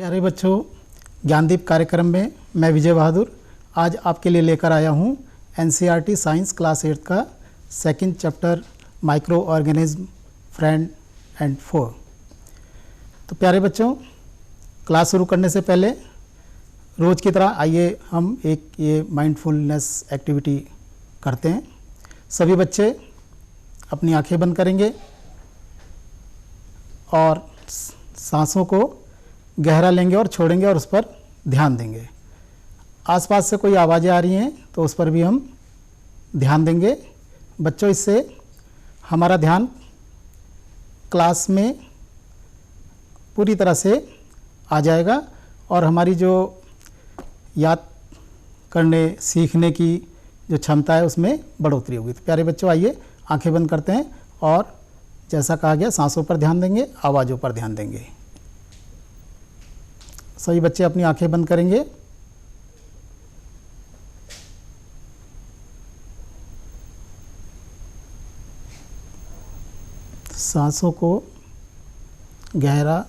प्यारे बच्चों, ज्ञानदीप कार्यक्रम में मैं विजय बहादुर आज आपके लिए लेकर आया हूँ एनसीईआरटी साइंस क्लास 8 का second chapter microorganism friend and foe. तो प्यारे बच्चों, क्लास शुरू करने से पहले रोज़ की तरह आइए हम एक ये माइंडफुलनेस एक्टिविटी करते हैं। सभी बच्चे अपनी आंखें बंद करेंगे और सांसों को गहरा लेंगे और छोड़ेंगे और उस पर ध्यान देंगे। आसपास से कोई आवाज़ें आ रही हैं तो उस पर भी हम ध्यान देंगे। बच्चों, इससे हमारा ध्यान क्लास में पूरी तरह से आ जाएगा और हमारी जो याद करने सीखने की जो क्षमता है उसमें बढ़ोतरी होगी। तो प्यारे बच्चों, आइए आंखें बंद करते हैं और जैसा कहा गया सांसों पर ध्यान देंगे, आवाज़ों पर ध्यान देंगे। सभी बच्चे अपनी आंखें बंद करेंगे। सांसों को गहरा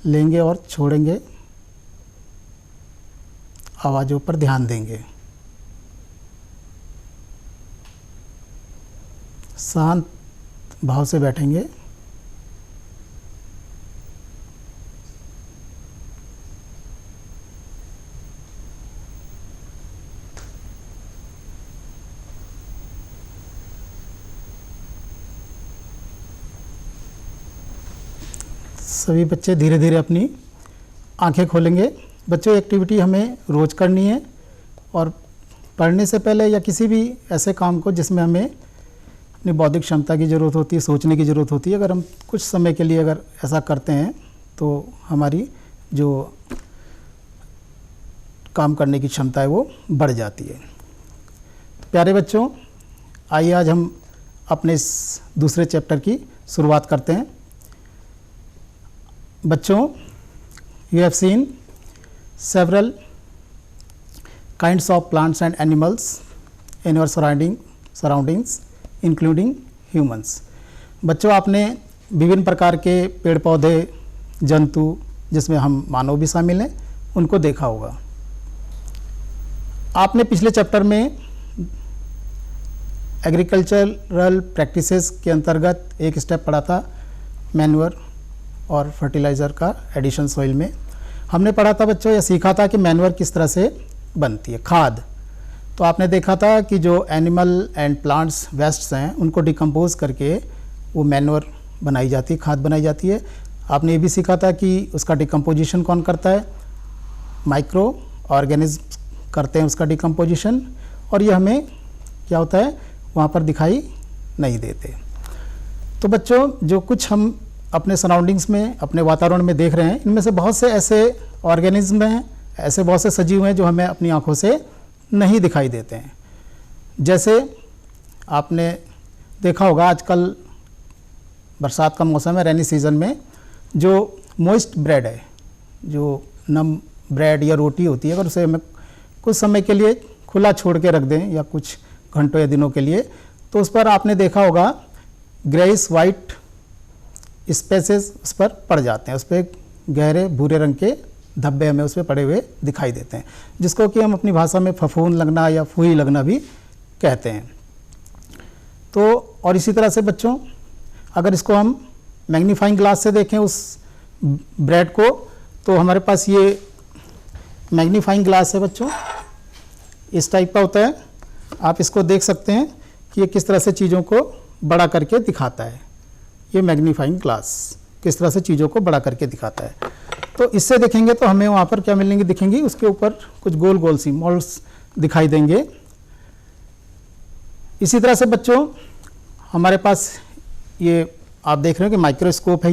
लेंगे और छोड़ेंगे, आवाज़ों पर ध्यान देंगे। शांत भाव से बैठेंगे। सभी बच्चे धीरे धीरे अपनी आंखें खोलेंगे। बच्चों, एक्टिविटी हमें रोज़ करनी है और पढ़ने से पहले या किसी भी ऐसे काम को जिसमें हमें अपनी बौद्धिक क्षमता की ज़रूरत होती है, सोचने की ज़रूरत होती है, अगर हम कुछ समय के लिए अगर ऐसा करते हैं तो हमारी जो काम करने की क्षमता है वो बढ़ जाती है। तो प्यारे बच्चों, आइए आज हम अपने इस दूसरे चैप्टर की शुरुआत करते हैं। बच्चों, you have seen several kinds of plants and animals in your surroundings including humans। बच्चों, आपने विभिन्न प्रकार के पेड़ पौधे, जंतु जिसमें हम मानव भी शामिल हैं, उनको देखा होगा। आपने पिछले चैप्टर में एग्रीकल्चरल प्रैक्टिसेस के अंतर्गत एक स्टेप पढ़ा था, मैन्योर और फर्टिलाइज़र का एडिशन सॉइल में। हमने पढ़ा था बच्चों, या सीखा था कि मैन्योर किस तरह से बनती है, खाद। तो आपने देखा था कि जो एनिमल एंड प्लांट्स वेस्ट्स हैं उनको डिकम्पोज करके वो मैन्योर बनाई जाती है, खाद बनाई जाती है। आपने ये भी सीखा था कि उसका डिकम्पोजिशन कौन करता है, माइक्रो ऑर्गेनिज्म करते हैं उसका डिकम्पोजिशन, और ये हमें क्या होता है वहाँ पर दिखाई नहीं देते। तो बच्चों, जो कुछ हम अपने सराउंडिंग्स में, अपने वातावरण में देख रहे हैं, इनमें से बहुत से ऐसे ऑर्गेनिज्म हैं, ऐसे बहुत से सजीव हैं जो हमें अपनी आंखों से नहीं दिखाई देते हैं। जैसे आपने देखा होगा, आजकल बरसात का मौसम है, रेनी सीज़न में जो मॉइस्ट ब्रेड है, जो नम ब्रेड या रोटी होती है, अगर उसे हमें कुछ समय के लिए खुला छोड़ के रख दें या कुछ घंटों या दिनों के लिए, तो उस पर आपने देखा होगा ग्रेइश वाइट स्पेसेस उस पर पड़ जाते हैं, उस पर गहरे भूरे रंग के धब्बे हमें उस पर पड़े हुए दिखाई देते हैं, जिसको कि हम अपनी भाषा में फफूंद लगना या फूही लगना भी कहते हैं। तो और इसी तरह से बच्चों, अगर इसको हम मैग्नीफाइंग ग्लास से देखें उस ब्रेड को, तो हमारे पास ये मैग्नीफाइंग ग्लास है बच्चों, इस टाइप का होता है। आप इसको देख सकते हैं कि ये किस तरह से चीज़ों को बड़ा करके दिखाता है। ये मैग्नीफाइंग ग्लास किस तरह से चीज़ों को बड़ा करके दिखाता है। तो इससे देखेंगे तो हमें वहाँ पर क्या मिलेंगी, दिखेंगी उसके ऊपर कुछ गोल गोल सी मॉल्स दिखाई देंगे। इसी तरह से बच्चों, हमारे पास ये आप देख रहे हो कि माइक्रोस्कोप है,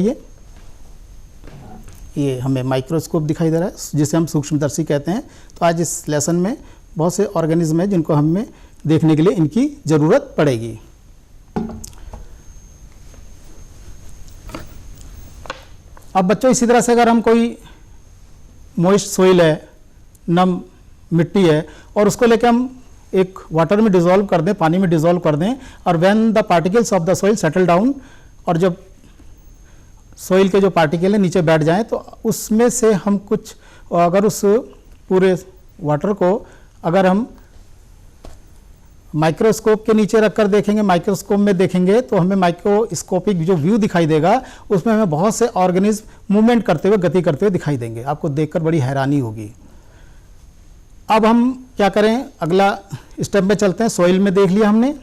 ये हमें माइक्रोस्कोप दिखाई दे रहा है, जिसे हम सूक्ष्मदर्शी कहते हैं। तो आज इस लेसन में बहुत से ऑर्गेनिज्म हैं जिनको हमें देखने के लिए इनकी ज़रूरत पड़ेगी। अब बच्चों, इसी तरह से अगर हम कोई मॉइस्ट सोइल है, नम मिट्टी है, और उसको लेकर हम एक वाटर में डिज़ोल्व कर दें, पानी में डिज़ोल्व कर दें, और when the particles of the soil settle down, और जब सॉइल के जो पार्टिकल हैं नीचे बैठ जाएं, तो उसमें से हम कुछ, अगर उस पूरे वाटर को अगर हम माइक्रोस्कोप के नीचे रखकर देखेंगे, माइक्रोस्कोप में देखेंगे, तो हमें माइक्रोस्कोपिक जो व्यू दिखाई देगा उसमें हमें बहुत से ऑर्गेनिज्म मूवमेंट करते हुए, गति करते हुए दिखाई देंगे। आपको देखकर बड़ी हैरानी होगी। अब हम क्या करें, अगला स्टेप में चलते हैं। सॉइल में देख लिया हमने,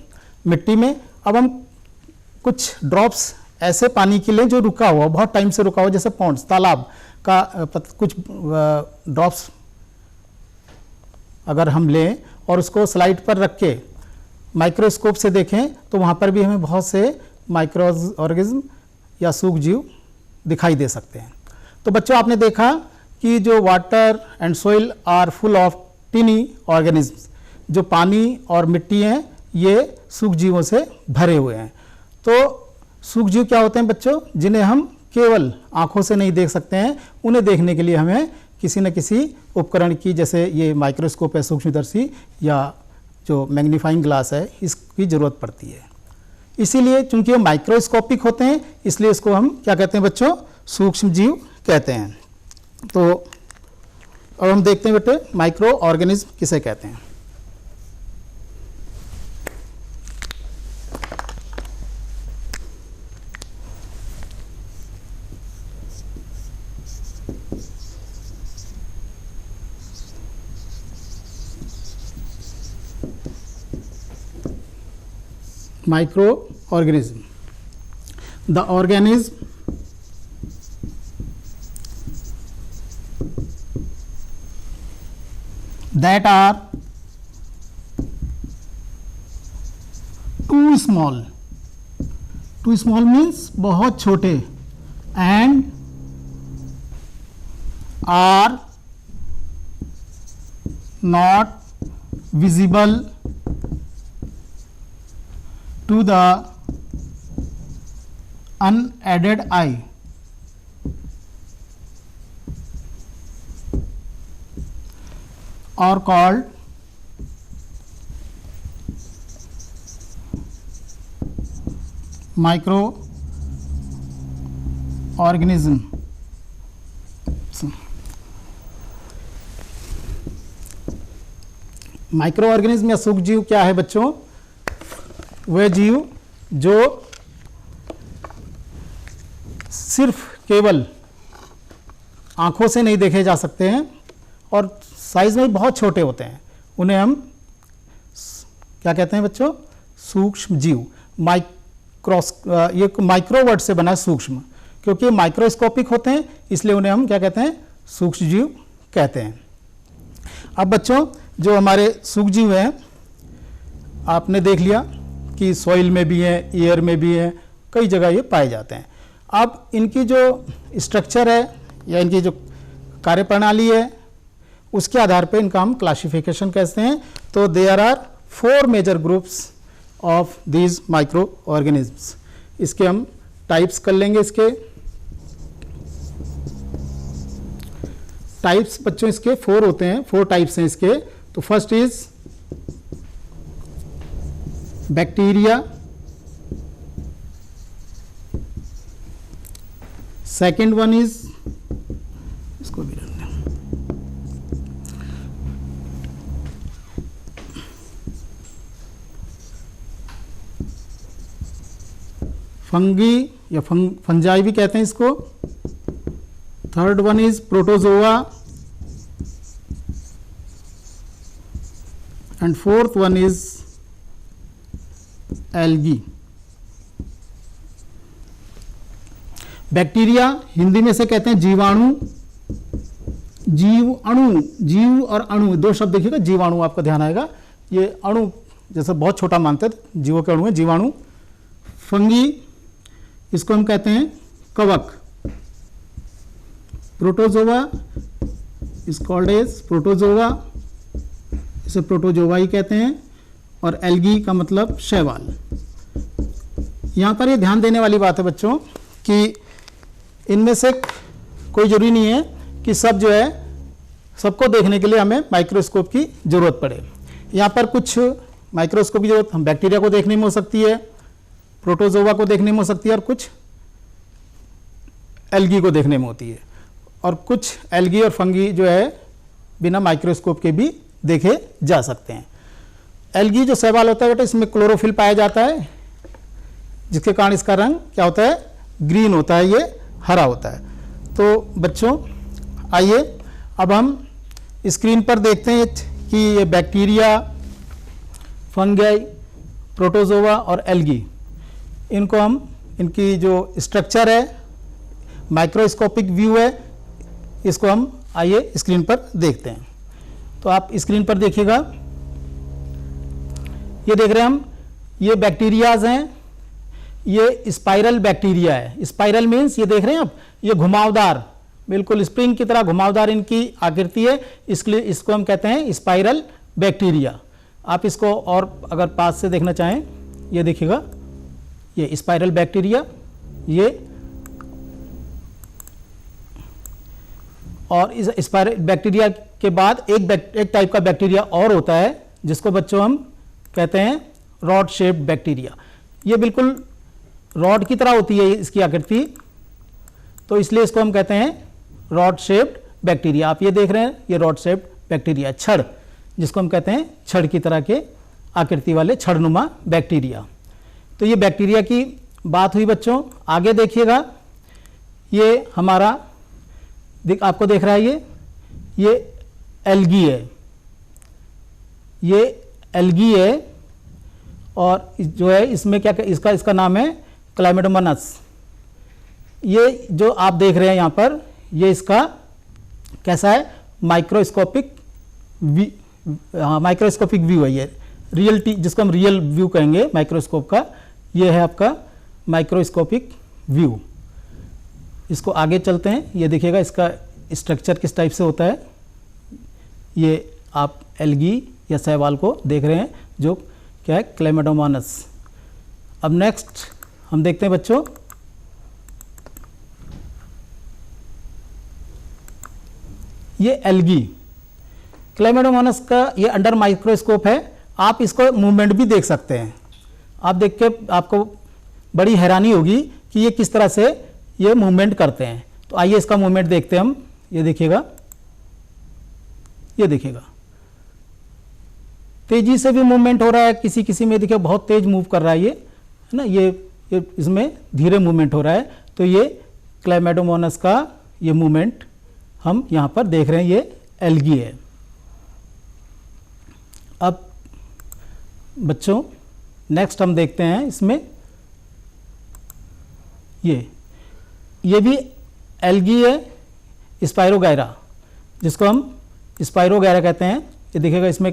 मिट्टी में। अब हम कुछ ड्रॉप्स ऐसे पानी के लें जो रुका हुआ, बहुत टाइम से रुका हुआ, जैसे पॉन्ड्स, तालाब का कुछ ड्रॉप्स अगर हम लें और उसको स्लाइड पर रख के माइक्रोस्कोप से देखें, तो वहाँ पर भी हमें बहुत से माइक्रो ऑर्गेनिज्म या सूक्ष्म जीव दिखाई दे सकते हैं। तो बच्चों, आपने देखा कि जो water and soil are full of tiny organisms, जो पानी और मिट्टी हैं ये सूक्ष्म जीवों से भरे हुए हैं। तो सूक्ष्म जीव क्या होते हैं बच्चों, जिन्हें हम केवल आंखों से नहीं देख सकते हैं, उन्हें देखने के लिए हमें किसी न किसी उपकरण की, जैसे ये माइक्रोस्कोप है सूक्ष्मदर्शी, या जो मैग्नीफाइंग ग्लास है, इसकी ज़रूरत पड़ती है। इसीलिए चूंकि ये माइक्रोस्कोपिक होते हैं, इसलिए इसको हम क्या कहते हैं बच्चों, सूक्ष्म जीव कहते हैं। तो अब हम देखते हैं बेटे माइक्रो ऑर्गेनिज्म किसे कहते हैं। Microorganism. The organism that are too small. Too small means बहुत छोटे, and are not visible to the unaided eye. Are called microorganism. Micro organism या सूक्ष्म जीव क्या है बच्चों, वे जीव जो सिर्फ केवल आंखों से नहीं देखे जा सकते हैं और साइज में बहुत छोटे होते हैं, उन्हें हम क्या कहते हैं बच्चों, सूक्ष्म जीव। ये माइक्रो वर्ड से बना सूक्ष्म, क्योंकि माइक्रोस्कोपिक होते हैं, इसलिए उन्हें हम क्या कहते हैं, सूक्ष्म जीव कहते हैं। अब बच्चों, जो हमारे सूक्ष्म जीव हैं, आपने देख लिया कि सॉइल में भी हैं, एयर में भी हैं, कई जगह ये पाए जाते हैं। अब इनकी जो स्ट्रक्चर है या इनकी जो कार्यप्रणाली है, उसके आधार पे इनका हम क्लासिफिकेशन कहते हैं। तो there are 4 major groups of these micro organisms. इसके हम टाइप्स कर लेंगे। इसके टाइप्स बच्चों इसके 4 होते हैं, 4 टाइप्स हैं इसके। तो first is bacteria, second one is, इसको भी रखना, फंगी या फंजाई भी कहते हैं इसको। Third one is protozoa and fourth one is algae. Bacteria Hindi में से कहते हैं जीवाणु, जीव अणु, जीव और अणु 2 शब्द देखिएगा, जीवाणु आपका ध्यान आएगा, ये अणु जैसे बहुत छोटा मानते थे, जीवों के अणु है जीवाणु। फंगी, इसको हम कहते हैं कवक। Protozoa is called as protozoa, इसे प्रोटोजोआ ही कहते हैं। और एल्गी का मतलब शैवाल। यहाँ पर ये ध्यान देने वाली बात है बच्चों कि इनमें से कोई जरूरी नहीं है कि सब जो है, सबको देखने के लिए हमें माइक्रोस्कोप की ज़रूरत पड़े। यहाँ पर कुछ माइक्रोस्कोप की जरूरत हम बैक्टीरिया को देखने में हो सकती है, प्रोटोजोआ को देखने में हो सकती है, और कुछ एल्गी को देखने में होती है, और कुछ एल्गी और फंगी जो है बिना माइक्रोस्कोप के भी देखे जा सकते हैं। एल्गी जो शैवाल होता है बेटा, इसमें क्लोरोफिल पाया जाता है, जिसके कारण इसका रंग क्या होता है, ग्रीन होता है, ये हरा होता है। तो बच्चों आइए अब हम स्क्रीन पर देखते हैं कि ये बैक्टीरिया, फंगाई, प्रोटोजोआ और एल्गी, इनको हम, इनकी जो स्ट्रक्चर है, माइक्रोस्कोपिक व्यू है, इसको हम आइए स्क्रीन पर देखते हैं। तो आप स्क्रीन पर देखिएगा, ये देख रहे हैं हम, ये बैक्टीरियाज हैं, ये स्पाइरल बैक्टीरिया है। स्पाइरल मीन्स ये देख रहे हैं आप, ये घुमावदार, बिल्कुल स्प्रिंग की तरह घुमावदार इनकी आकृति है, इसलिए इसको हम कहते हैं स्पाइरल बैक्टीरिया। आप इसको और अगर पास से देखना चाहें, ये देखिएगा, ये स्पाइरल बैक्टीरिया, ये, और इस स्पाइरल बैक्टीरिया के बाद एक टाइप का बैक्टीरिया और होता है, जिसको बच्चों हम कहते हैं रॉड शेप्ड बैक्टीरिया। ये बिल्कुल रॉड की तरह होती है इसकी आकृति, तो इसलिए इसको हम कहते हैं रॉड शेप्ड बैक्टीरिया। आप ये देख रहे हैं, ये रॉड शेप्ड बैक्टीरिया, छड़, जिसको हम कहते हैं छड़ की तरह के आकृति वाले छड़नुमा बैक्टीरिया। तो ये बैक्टीरिया की बात हुई बच्चों। आगे देखिएगा, ये हमारा आपको देख रहा है, ये एल्गी है, ये एल्गी है, और जो है इसमें क्या, इसका नाम है क्लाइमेडोमोनास। ये जो आप देख रहे हैं यहाँ पर, ये इसका कैसा है, माइक्रोस्कोपिक व्यू है, ये रियलिटी, जिसको हम रियल व्यू कहेंगे माइक्रोस्कोप का, ये है आपका माइक्रोस्कोपिक व्यू। इसको आगे चलते हैं, ये देखिएगा इसका स्ट्रक्चर किस टाइप से होता है। ये आप एल्गी या शैवाल को देख रहे हैं, जो क्या है, क्लेमेडोमोनास। अब नेक्स्ट हम देखते हैं बच्चों, ये एल्गी, क्लेमेडोमोनास का ये अंडर माइक्रोस्कोप है। आप इसको मूवमेंट भी देख सकते हैं। आप देख के आपको बड़ी हैरानी होगी कि ये किस तरह से ये मूवमेंट करते हैं। तो आइए इसका मूवमेंट देखते हैं हम। ये देखिएगा, ये देखिएगा, तेजी से भी मूवमेंट हो रहा है, किसी किसी में देखिए बहुत तेज मूव कर रहा है, ये है ना, ये इसमें धीरे मूवमेंट हो रहा है। तो ये क्लेमेडोमोनास का ये मूवमेंट हम यहाँ पर देख रहे हैं, ये एल्गी है। अब बच्चों नेक्स्ट हम देखते हैं इसमें, ये भी एल्गी है, स्पाइरोगायरा, जिसको हम स्पाइरोगायरा कहते हैं। ये देखिएगा इसमें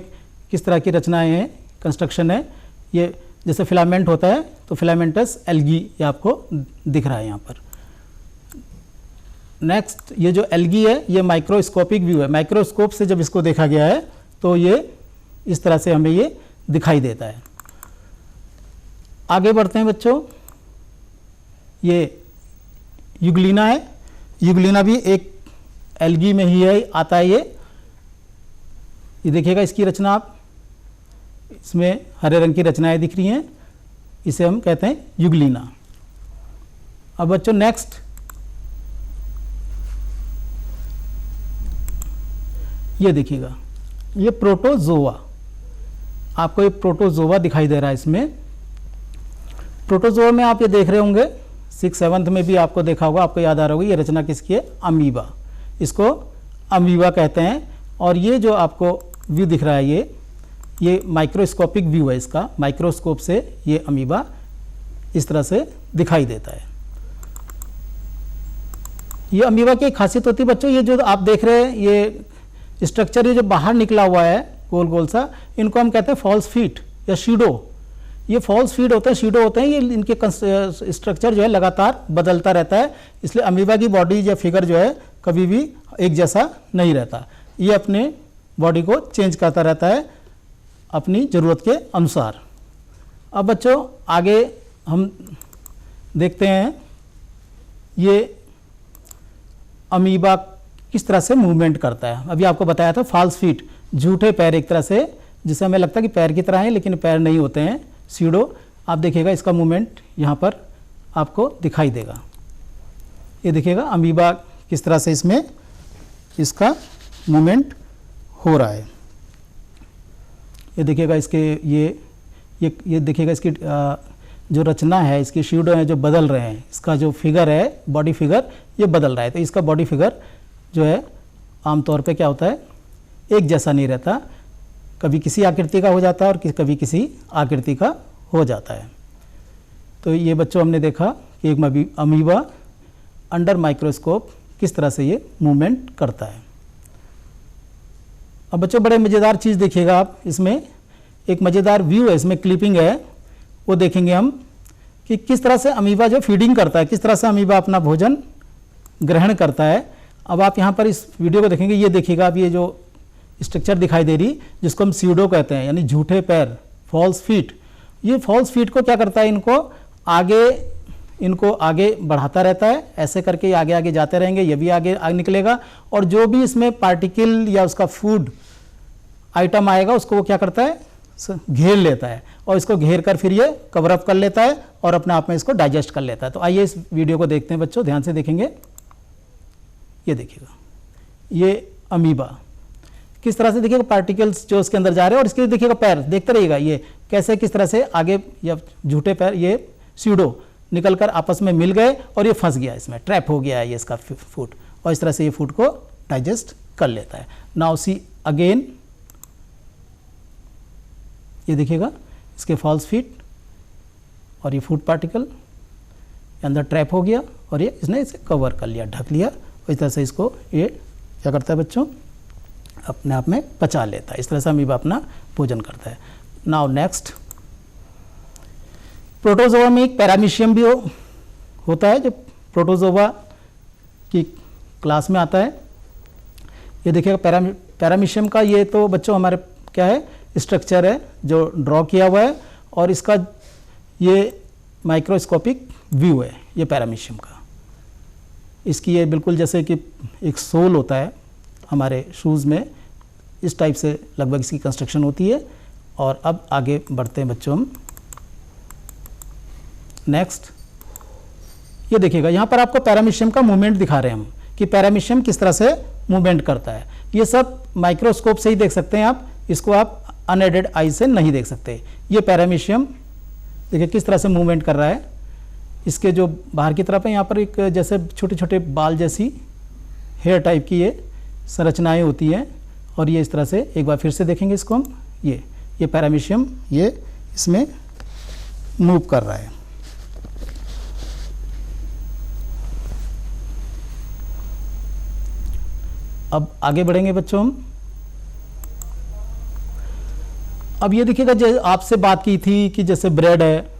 किस तरह की रचनाएं हैं, कंस्ट्रक्शन है। ये जैसे फिलामेंट होता है, तो फिलामेंटस एल्गी ये आपको दिख रहा है यहाँ पर। नेक्स्ट, ये जो एल्गी है, ये माइक्रोस्कोपिक व्यू है। माइक्रोस्कोप से जब इसको देखा गया है, तो ये इस तरह से हमें ये दिखाई देता है। आगे बढ़ते हैं बच्चों, ये यूग्लिना है। यूग्लिना भी एक एल्गी में ही है, आता है ये देखिएगा इसकी रचना, आप इसमें हरे रंग की रचनाएं दिख रही हैं, इसे हम कहते हैं यूग्लिना। अब बच्चों नेक्स्ट, ये देखिएगा, ये प्रोटोजोआ, आपको ये प्रोटोजोआ दिखाई दे रहा है। इसमें प्रोटोजोआ में आप ये देख रहे होंगे, 6th-7th में भी आपको देखा होगा, आपको याद आ रहा होगा, ये रचना किसकी है, अमीबा, इसको अमीबा कहते हैं। और ये जो आपको व्यू दिख रहा है, ये माइक्रोस्कोपिक व्यू है इसका, माइक्रोस्कोप से ये अमीबा इस तरह से दिखाई देता है। ये अमीबा की खासियत होती है बच्चों, ये जो आप देख रहे हैं ये स्ट्रक्चर, ये जो बाहर निकला हुआ है गोल गोल सा, इनको हम कहते हैं फॉल्स फीट या शीडो। ये फॉल्स फीड होते हैं, शीडो होते हैं, ये इनके स्ट्रक्चर जो है लगातार बदलता रहता है, इसलिए अमीबा की बॉडी या फिगर जो है कभी भी एक जैसा नहीं रहता, ये अपने बॉडी को चेंज करता रहता है अपनी ज़रूरत के अनुसार। अब बच्चों आगे हम देखते हैं ये अमीबा किस तरह से मूवमेंट करता है। अभी आपको बताया था फॉल्स फीट, झूठे पैर एक तरह से, जिससे हमें लगता है कि पैर की तरह हैं, लेकिन पैर नहीं होते हैं, सीडो। आप देखिएगा इसका मूवमेंट यहाँ पर आपको दिखाई देगा। ये देखिएगा अमीबा किस तरह से इसमें इसका मूवमेंट हो रहा है। ये देखिएगा इसके ये देखिएगा इसकी जो रचना है, इसकी शेडो है जो बदल रहे हैं, इसका जो फिगर है बॉडी फिगर ये बदल रहा है। तो इसका बॉडी फिगर जो है आमतौर पे क्या होता है, एक जैसा नहीं रहता, कभी किसी आकृति का हो जाता है और कभी किसी आकृति का हो जाता है। तो ये बच्चों हमने देखा कि एक अमीबा अंडर माइक्रोस्कोप किस तरह से ये मूवमेंट करता है। अब बच्चों बड़े मज़ेदार चीज़ देखिएगा आप, इसमें एक मज़ेदार व्यू है, इसमें क्लिपिंग है, वो देखेंगे हम कि किस तरह से अमीबा जो फीडिंग करता है, किस तरह से अमीबा अपना भोजन ग्रहण करता है। अब आप यहाँ पर इस वीडियो को देखेंगे, ये देखिएगा आप, ये जो स्ट्रक्चर दिखाई दे रही जिसको हम सीडो कहते हैं, यानी झूठे पैर, फॉल्स फीट। ये फॉल्स फीट को क्या करता है, इनको आगे बढ़ाता रहता है, ऐसे करके आगे आगे जाते रहेंगे, ये भी आगे निकलेगा और जो भी इसमें पार्टिकल या उसका फूड आइटम आएगा उसको वो क्या करता है, घेर लेता है और इसको घेर कर फिर ये कवर अप कर लेता है और अपने आप में इसको डाइजेस्ट कर लेता है। तो आइए इस वीडियो को देखते हैं बच्चों, ध्यान से देखेंगे। ये देखिएगा, ये अमीबा किस तरह से देखिएगा पार्टिकल्स जो उसके अंदर जा रहे हैं और इसके देखिएगा पैर, देखते रहिएगा ये कैसे किस तरह से आगे, या झूठे पैर ये सीडो निकलकर आपस में मिल गए और ये फंस गया, इसमें ट्रैप हो गया है ये इसका फूड, और इस तरह से ये फूड को डाइजेस्ट कर लेता है। नाउ सी अगेन, ये देखिएगा इसके फॉल्स फीट और ये फूड पार्टिकल अंदर ट्रैप हो गया और ये इसने इसे कवर कर लिया, ढक लिया, और इस तरह से इसको ये क्या करता है बच्चों, अपने आप में पचा लेता है। इस तरह से अमीबा अपना भोजन करता है। नाउ नेक्स्ट, प्रोटोजोआ में एक पैरामीशियम भी होता है जो प्रोटोजोआ की क्लास में आता है। ये देखिएगा पैरामीशियम का ये तो बच्चों हमारे क्या है, स्ट्रक्चर है जो ड्रॉ किया हुआ है और इसका ये माइक्रोस्कोपिक व्यू है ये पैरामीशियम का। इसकी ये बिल्कुल जैसे कि एक सोल होता है हमारे शूज़ में, इस टाइप से लगभग इसकी कंस्ट्रक्शन होती है। और अब आगे बढ़ते हैं बच्चों हम। नेक्स्ट, ये देखिएगा यहाँ पर आपको पैरामीशियम का मूवमेंट दिखा रहे हैं हम कि पैरामीशियम किस तरह से मूवमेंट करता है। ये सब माइक्रोस्कोप से ही देख सकते हैं आप, इसको आप अनएडेड आई से नहीं देख सकते। ये पैरामीशियम देखिए किस तरह से मूवमेंट कर रहा है। इसके जो बाहर की तरफ है यहाँ पर एक जैसे छोटे छोटे बाल जैसी हेयर टाइप की ये संरचनाएं होती हैं और ये इस तरह से, एक बार फिर से देखेंगे इसको हम, ये पैरामीशियम ये इसमें मूव कर रहा है। अब आगे बढ़ेंगे बच्चों हम। अब ये देखिएगा जो आपसे बात की थी कि जैसे ब्रेड है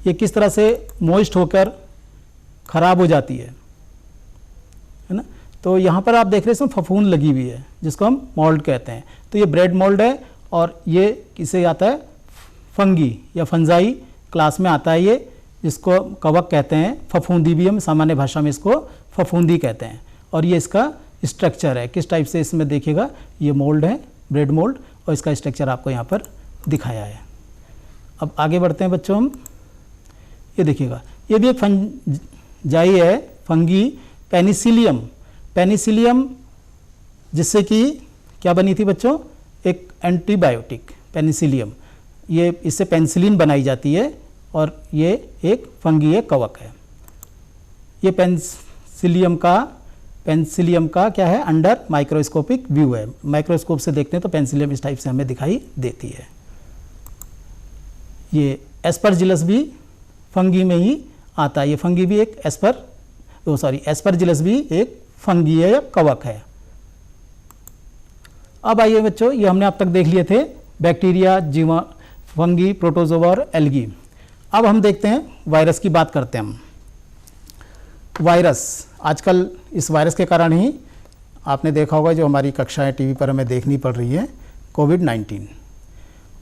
ये किस तरह से मॉइस्ट होकर ख़राब हो जाती है ना। तो यहाँ पर आप देख रहे हैं इसमें फफूंद लगी हुई है जिसको हम मोल्ड कहते हैं। तो ये ब्रेड मोल्ड है और ये किसे आता है, फंगी या फंजाई क्लास में आता है ये, जिसको कवक कहते हैं, फफूंदी भी हम सामान्य भाषा में इसको फफूंदी कहते हैं। और ये इसका स्ट्रक्चर है, किस टाइप से इसमें देखिएगा, ये मोल्ड है ब्रेड मोल्ड और इसका स्ट्रक्चर आपको यहाँ पर दिखाया है। अब आगे बढ़ते हैं बच्चों हम। ये देखिएगा ये भी एक फंजाई है, फंगी पेनिसिलियम जिससे कि क्या बनी थी बच्चों, एक एंटीबायोटिक पेनिसिलियम, ये इससे पेनिसिलिन बनाई जाती है और ये एक फंगी है, कवक है। ये पेनिसिलियम का क्या है, अंडर माइक्रोस्कोपिक व्यू है। माइक्रोस्कोप से देखते हैं तो पेनिसिलियम इस टाइप से हमें दिखाई देती है। ये एस्परजिलस भी फंगी में ही आता है। ये फंगी भी एक एस्परजिलस भी एक फंगी है या कवक है। अब आइए बच्चों, ये हमने अब तक देख लिए थे बैक्टीरिया, जीवा, फंगी, प्रोटोजोआ और एल्गी। अब हम देखते हैं वायरस की बात करते हैं हम। वायरस, आजकल इस वायरस के कारण ही आपने देखा होगा जो हमारी कक्षाएं टीवी पर हमें देखनी पड़ रही है, कोविड-19।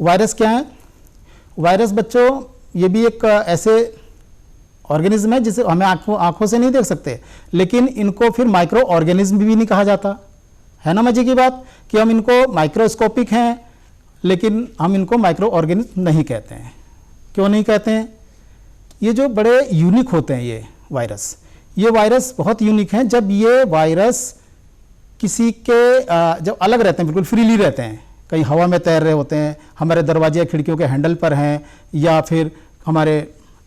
वायरस क्या है? वायरस बच्चों ये भी एक ऐसे ऑर्गेनिज्म है जिसे हमें आंखों से नहीं देख सकते, लेकिन इनको फिर माइक्रो ऑर्गेनिज्म भी नहीं कहा जाता है ना। मजे की बात कि हम इनको माइक्रोस्कोपिक हैं लेकिन हम इनको माइक्रो ऑर्गेनिज्म नहीं कहते हैं। क्यों नहीं कहते हैं? ये जो बड़े यूनिक होते हैं ये वायरस, ये वायरस बहुत यूनिक हैं। जब ये वायरस किसी के जब अलग रहते हैं, बिल्कुल फ्रीली रहते हैं, कहीं हवा में तैर रहे होते हैं, हमारे दरवाजे या खिड़कियों के हैंडल पर हैं, या फिर हमारे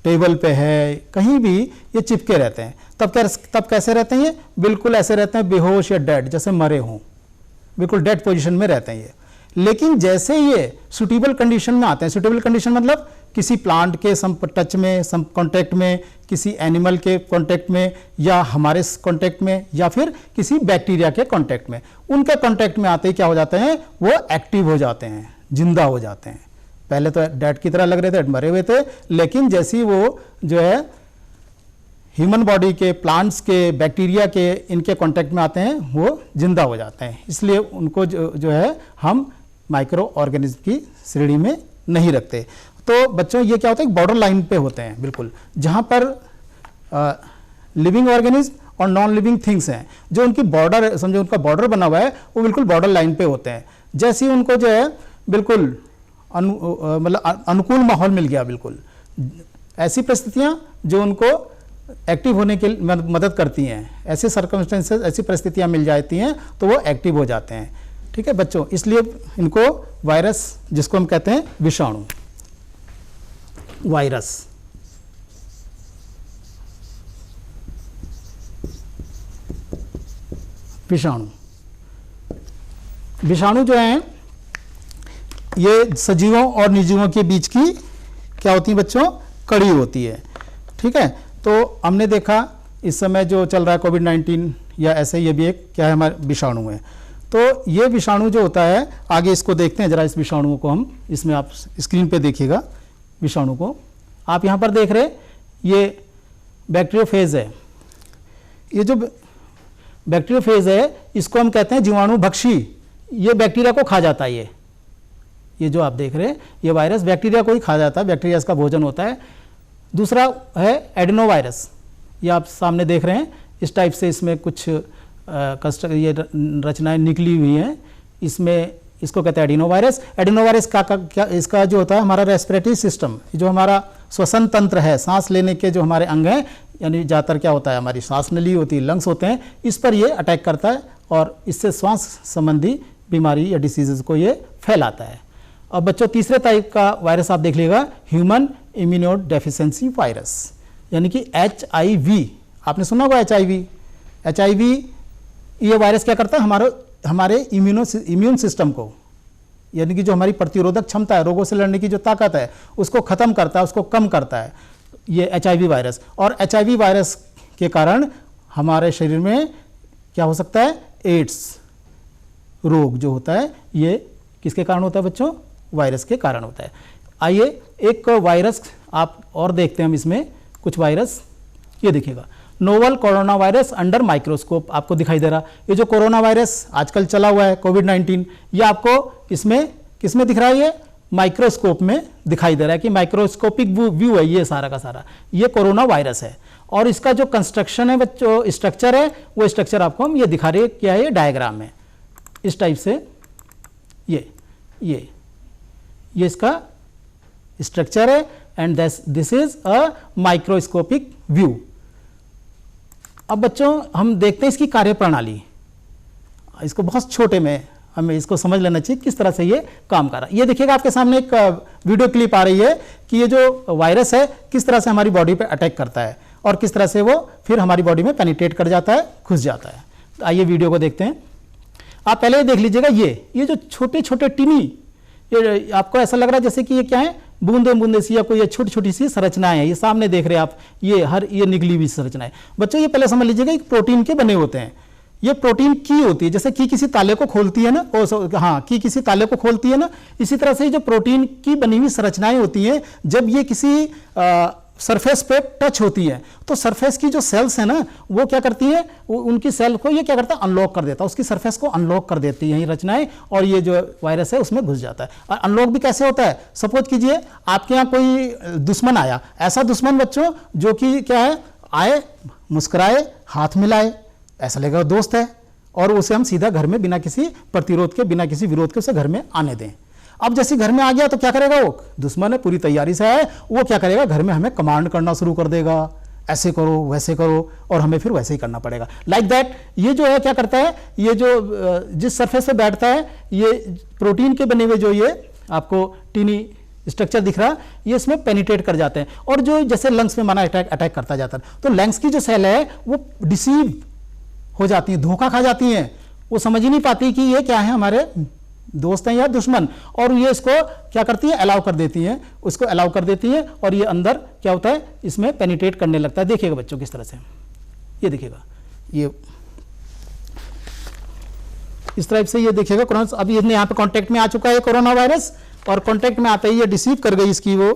टेबल पे है, कहीं भी ये चिपके रहते हैं, तब कैसे रहते हैं? ये बिल्कुल ऐसे रहते हैं बेहोश या डेड, जैसे मरे हों, बिल्कुल डेड पोजीशन में रहते हैं ये। लेकिन जैसे ये सुटेबल कंडीशन में आते हैं, सुटेबल कंडीशन मतलब किसी प्लांट के टच में, कांटेक्ट में, किसी एनिमल के कांटेक्ट में, या हमारे कांटेक्ट में, या फिर किसी बैक्टीरिया के कांटेक्ट में, उनके कांटेक्ट में आते ही क्या हो जाते हैं? वो एक्टिव हो जाते हैं, जिंदा हो जाते हैं। पहले तो डेड की तरह लग रहे थे, मरे हुए थे, लेकिन जैसी वो जो है ह्यूमन बॉडी के, प्लांट्स के, बैक्टीरिया के, इनके कांटेक्ट में आते हैं, वो जिंदा हो जाते हैं। इसलिए उनको जो है हम माइक्रो ऑर्गेनिज्म की श्रेणी में नहीं रखते। तो बच्चों ये क्या होता है? बॉर्डर लाइन पे होते हैं बिल्कुल, जहाँ पर लिविंग ऑर्गेनिज्म और नॉन लिविंग थिंग्स हैं, जो उनकी बॉर्डर, समझो उनका बॉर्डर बना हुआ है, वो बिल्कुल बॉर्डर लाइन पे होते हैं। जैसे ही उनको जो है बिल्कुल मतलब अनुकूल माहौल मिल गया, बिल्कुल ऐसी परिस्थितियाँ जो उनको एक्टिव होने के लिए मदद करती हैं, ऐसे सर्कमस्टेंसेस, ऐसी परिस्थितियाँ मिल जाती हैं तो वो एक्टिव हो जाते हैं। ठीक है बच्चों, इसलिए इनको वायरस, जिसको हम कहते हैं विषाणु, वायरस, विषाणु, विषाणु जो हैं ये सजीवों और निर्जीवों के बीच की क्या होती है बच्चों? कड़ी होती है। ठीक है, तो हमने देखा इस समय जो चल रहा है कोविड-19 या ऐसे, ये भी एक क्या है? हमारे विषाणु है। तो ये विषाणु जो होता है, आगे इसको देखते हैं जरा, इस विषाणुओं को हम, इसमें आप स्क्रीन पे देखिएगा विषाणु को, आप यहाँ पर देख रहे, ये बैक्टीरियोफेज है। ये जो बैक्टीरियोफेज है, इसको हम कहते हैं जीवाणु भक्षी। ये बैक्टीरिया को खा जाता है। ये जो आप देख रहे हैं, ये वायरस बैक्टीरिया को ही खा जाता है, बैक्टीरिया इसका भोजन होता है। दूसरा है एडिनो वायरस, ये आप सामने देख रहे हैं, इस टाइप से इसमें कुछ ये रचनाएं निकली हुई हैं, इसमें इसको कहते हैं एडिनो वायरस। एडिनो वायरस क्या इसका जो होता है, हमारा रेस्पिरेटरी सिस्टम, जो हमारा श्वसन तंत्र है, सांस लेने के जो हमारे अंग हैं, यानी ज़्यादातर क्या होता है, हमारी सांस नली होती है, लंग्स होते हैं, इस पर ये अटैक करता है और इससे श्वास संबंधी बीमारी या डिसीजेज को ये फैलाता है। अब बच्चों तीसरे टाइप का वायरस आप देख लीजिएगा, ह्यूमन इम्यूनो डेफिशिएंसी वायरस, यानी कि HIV। आपने सुना होगा HIV। ये वायरस क्या करता है? हमारे इम्यून सिस्टम को, यानी कि जो हमारी प्रतिरोधक क्षमता है, रोगों से लड़ने की जो ताकत है, उसको खत्म करता है, उसको कम करता है, ये HIV वायरस। और HIV वायरस के कारण हमारे शरीर में क्या हो सकता है? एड्स रोग जो होता है, ये किसके कारण होता है बच्चों? वायरस के कारण होता है। आइए एक वायरस आप और देखते हैं, हम इसमें कुछ वायरस, ये देखिएगा, novel corona virus under microscope आपको दिखाई दे रहा। ये जो कोरोना वायरस आजकल चला हुआ है कोविड-19, ये आपको इसमें किसमें दिख रहा है? ये माइक्रोस्कोप में दिखाई दे रहा है कि माइक्रोस्कोपिक व्यू है ये सारा का सारा, ये कोरोना वायरस है। और इसका जो कंस्ट्रक्शन है बच्चों, स्ट्रक्चर है, वो स्ट्रक्चर आपको हम ये दिखा रहे हैं, क्या है ये डायग्राम में, इस टाइप से ये इसका स्ट्रक्चर है, and this is a microscopic view. अब बच्चों हम देखते हैं इसकी कार्यप्रणाली, इसको बहुत छोटे में हमें इसको समझ लेना चाहिए किस तरह से ये काम कर रहा है। ये देखिएगा आपके सामने एक वीडियो क्लिप आ रही है कि ये जो वायरस है किस तरह से हमारी बॉडी पे अटैक करता है और किस तरह से वो फिर हमारी बॉडी में पेनिट्रेट कर जाता है, घुस जाता है। तो आइए वीडियो को देखते हैं। आप पहले देख लीजिएगा, ये जो छोटे छोटे टिनी, ये आपको ऐसा लग रहा है जैसे कि ये क्या है, बूंदे बूंदे सी या कोई ये छोटी छोटी सी संरचनाएं हैं, ये सामने देख रहे हैं आप, ये निकली हुई संरचनाएं। बच्चों ये पहले समझ लीजिएगा एक प्रोटीन के बने होते हैं। ये प्रोटीन की होती है, जैसे की किसी ताले को खोलती है ना, की किसी ताले को खोलती है ना, इसी तरह से जो प्रोटीन की बनी हुई संरचनाएं होती हैं, जब ये किसी सरफेस पे टच होती है तो सरफेस की जो सेल्स है ना, वो क्या करती है, उनकी सेल को ये क्या करता है, अनलॉक कर देता है, उसकी सरफेस को अनलॉक कर देती है ये रचनाएं, और ये जो वायरस है उसमें घुस जाता है। और अनलॉक भी कैसे होता है, सपोज कीजिए आपके यहाँ कोई दुश्मन आया, ऐसा दुश्मन बच्चों जो कि क्या है, आए, मुस्कुराए, हाथ मिलाए, ऐसा लगेगा दोस्त है, और उसे हम सीधा घर में बिना किसी प्रतिरोध के, बिना किसी विरोध के उसे घर में आने दें। अब जैसे घर में आ गया तो क्या करेगा, वो दुश्मन है, पूरी तैयारी से है, वो क्या करेगा, घर में हमें कमांड करना शुरू कर देगा, ऐसे करो वैसे करो, और हमें फिर वैसे ही करना पड़ेगा। लाइक दैट ये जो है क्या करता है, ये जो जिस सरफेस पे बैठता है, ये प्रोटीन के बने हुए जो ये आपको टीनी स्ट्रक्चर दिख रहा, ये इसमें पेनिट्रेट कर जाते हैं, और जो जैसे लंग्स में माना अटैक करता जाता है, तो लंग्स की जो सेल है वो डिसीव हो जाती है, धोखा खा जाती हैं, वो समझ ही नहीं पाती कि ये क्या है, हमारे दोस्त हैं या दुश्मन, और ये इसको क्या करती है, अलाउ कर देती हैं, उसको अलाउ कर देती हैं, और ये अंदर क्या होता है, इसमें पेनिट्रेट करने लगता है। देखिएगा बच्चों किस तरह से, ये देखिएगा, ये इस तरह से ये देखिएगा कोरोना, अब ये यहाँ पे कांटेक्ट में आ चुका है कोरोना वायरस, और कांटेक्ट में आते ही ये डिसीव कर गई, इसकी वो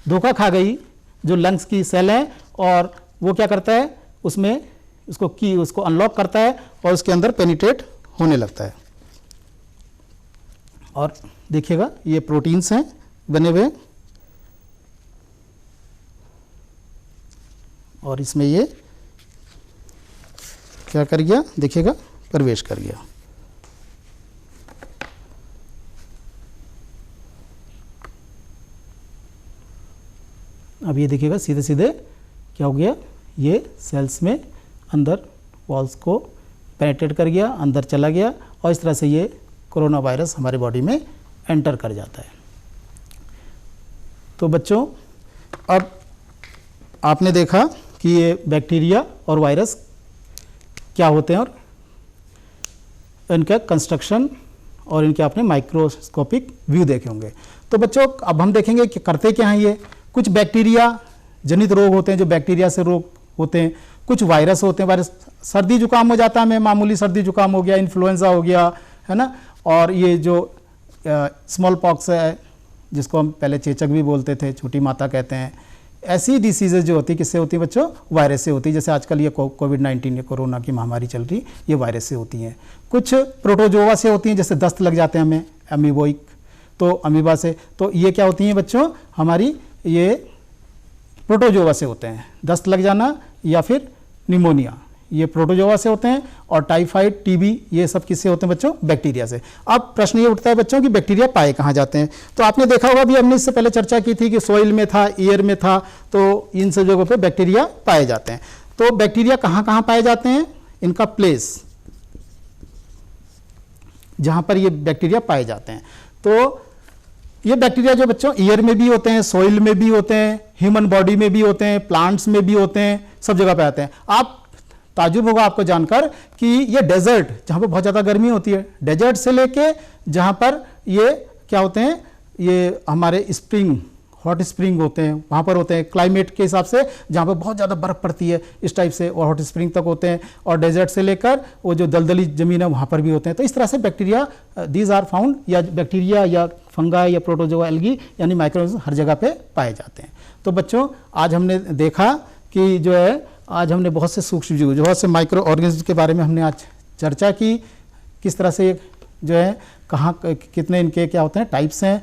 धोखा खा गई जो लंग्स की सेल है, और वो क्या करता है, उसमें उसको अनलॉक करता है और उसके अंदर पेनिट्रेट होने लगता है। और देखिएगा ये प्रोटीन्स हैं बने हुए, और इसमें ये क्या कर गया, देखिएगा प्रवेश कर गया। अब ये देखिएगा सीधे सीधे क्या हो गया, ये सेल्स में अंदर वॉल्स को पेनिट्रेट कर गया, अंदर चला गया, और इस तरह से ये कोरोना वायरस हमारे बॉडी में एंटर कर जाता है। तो बच्चों अब आपने देखा कि ये बैक्टीरिया और वायरस क्या होते हैं, और इनका कंस्ट्रक्शन और इनके आपने माइक्रोस्कोपिक व्यू देखे होंगे। तो बच्चों अब हम देखेंगे कि करते क्या हैं ये। कुछ बैक्टीरिया जनित रोग होते हैं, जो बैक्टीरिया से रोग होते हैं, कुछ वायरस होते हैं, वायरस सर्दी जुकाम हो जाता है, हमें मामूली सर्दी जुकाम हो गया, इन्फ्लुएंजा हो गया, है ना, और ये जो स्मॉल पॉक्स है जिसको हम पहले चेचक भी बोलते थे, छोटी माता कहते हैं, ऐसी डिसीजेज जो होती है किससे होती है बच्चों, वायरस से होती है। जैसे आजकल ये कोविड-19 ये कोरोना की महामारी चल रही, ये वायरस से होती हैं। कुछ प्रोटोजोआ से होती हैं, जैसे दस्त लग जाते हैं हमें, अमीबोइक, तो अमीबा से, तो ये क्या होती हैं बच्चों, हमारी ये प्रोटोजोआ से होते हैं, दस्त लग जाना या फिर निमोनिया, ये प्रोटोजोआ से होते हैं। और टाइफाइड, टीबी, ये सब किससे होते हैं बच्चों, बैक्टीरिया से। अब प्रश्न ये उठता है बच्चों कि बैक्टीरिया पाए कहाँ जाते हैं। तो आपने देखा होगा, अभी हमने इससे पहले चर्चा की थी कि सोइल में था, एयर में था, तो इन सब जगहों पे बैक्टीरिया पाए जाते हैं। तो बैक्टीरिया कहाँ कहाँ पाए जाते हैं, इनका प्लेस जहाँ पर ये बैक्टीरिया पाए जाते हैं। तो ये बैक्टीरिया जो बच्चों एयर में भी होते हैं, सोइल में भी होते हैं, ह्यूमन बॉडी में भी होते हैं, प्लांट्स में भी होते हैं, सब जगह पे आते हैं। आप ताजुब होगा आपको जानकर कि ये डेजर्ट, जहाँ पे बहुत ज़्यादा गर्मी होती है, डेजर्ट से लेके जहाँ पर ये क्या होते हैं, ये हमारे स्प्रिंग, हॉट स्प्रिंग होते हैं, वहाँ पर होते हैं, क्लाइमेट के हिसाब से जहाँ पर बहुत ज़्यादा बर्फ़ पड़ती है इस टाइप से, और हॉट स्प्रिंग तक होते हैं, और डेजर्ट से लेकर वो जो दलदली ज़मीन है वहाँ पर भी होते हैं। तो इस तरह से बैक्टीरिया दीज आर फाउंड, या बैक्टीरिया या फंगाई या प्रोटोजोआ, एल्गी यानी माइक्रोऑर्गेनिज्म हर जगह पे पाए जाते हैं। तो बच्चों आज हमने देखा कि जो है, आज हमने बहुत से सूक्ष्म जीव, बहुत से माइक्रो ऑर्गेनिज्म के बारे में हमने आज चर्चा की, किस तरह से जो है, कहाँ कितने इनके क्या होते हैं, टाइप्स हैं।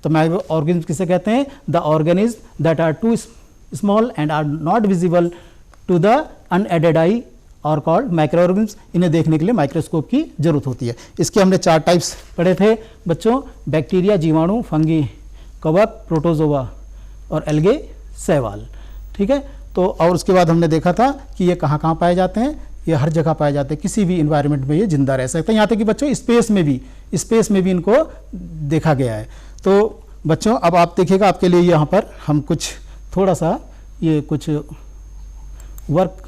तो माइक्रो ऑर्गेनिज्म किसे कहते हैं, the organism that are too small and are not visible to the unaided eye are called micro organism. इन्हें देखने के लिए माइक्रोस्कोप की जरूरत होती है। इसके हमने 4 टाइप्स पढ़े थे बच्चों, बैक्टीरिया, जीवाणु, फंगी, कवक, प्रोटोजोआ और एल्गे, शैवाल। ठीक है, तो और उसके बाद हमने देखा था कि ये कहाँ कहाँ पाए जाते हैं, ये हर जगह पाए जाते हैं, किसी भी इन्वायरमेंट में ये जिंदा रह सकते हैं, यहाँ तक कि बच्चों स्पेस में भी इनको देखा गया है। तो बच्चों अब आप देखिएगा, आपके लिए यहाँ पर हम कुछ थोड़ा सा ये कुछ वर्क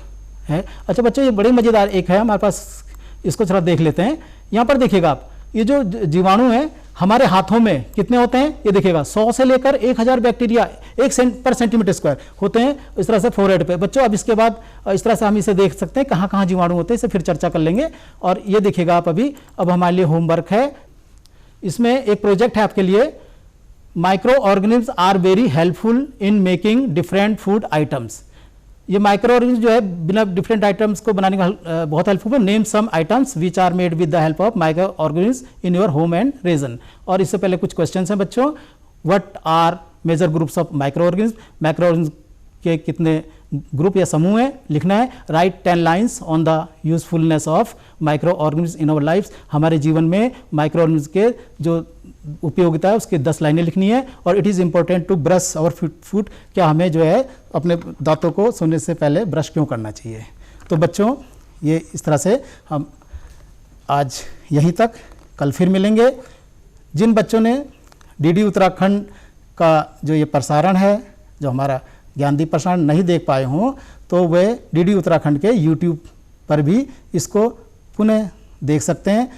है। अच्छा बच्चों, ये बड़े मज़ेदार एक है हमारे पास, इसको थोड़ा देख लेते हैं। यहाँ पर देखिएगा आप, ये जो जीवाणु है हमारे हाथों में कितने होते हैं, ये देखिएगा 100 से लेकर 1000 बैक्टीरिया 1 पर सेंटीमीटर स्क्वायर होते हैं, इस तरह से फोरहेड पे। बच्चों अब इसके बाद इस तरह से हम इसे देख सकते हैं कहाँ कहाँ जीवाणु होते हैं, इसे फिर चर्चा कर लेंगे। और ये देखिएगा आप, अभी अब हमारे लिए होमवर्क है, इसमें एक प्रोजेक्ट है आपके लिए, micro organism are very helpful in making different food items. ये माइक्रो ऑर्गेनिज्म जो है बिना डिफरेंट आइटम्स को बनाने का बहुत हेल्पफुल है। Name some items which are made with the help of micro organism in your home and reason. और इससे पहले कुछ क्वेश्चंस हैं बच्चों, what are major groups of micro organism, micro organism के कितने ग्रुप या समूह है, लिखना है write 10 lines on the usefulness of micro organism in our lifes. हमारे जीवन में माइक्रो ऑर्गेनिज्म के जो उपयोगिता है उसकी 10 लाइनें लिखनी है। और it is important to brush our food, क्या हमें जो है अपने दांतों को सोने से पहले ब्रश क्यों करना चाहिए। तो बच्चों ये इस तरह से हम आज यहीं तक, कल फिर मिलेंगे। जिन बच्चों ने डीडी उत्तराखंड का जो ये प्रसारण है, जो हमारा ज्ञानदीप प्रसारण नहीं देख पाए हों, तो वे डीडी उत्तराखंड के यूट्यूब पर भी इसको पुनः देख सकते हैं।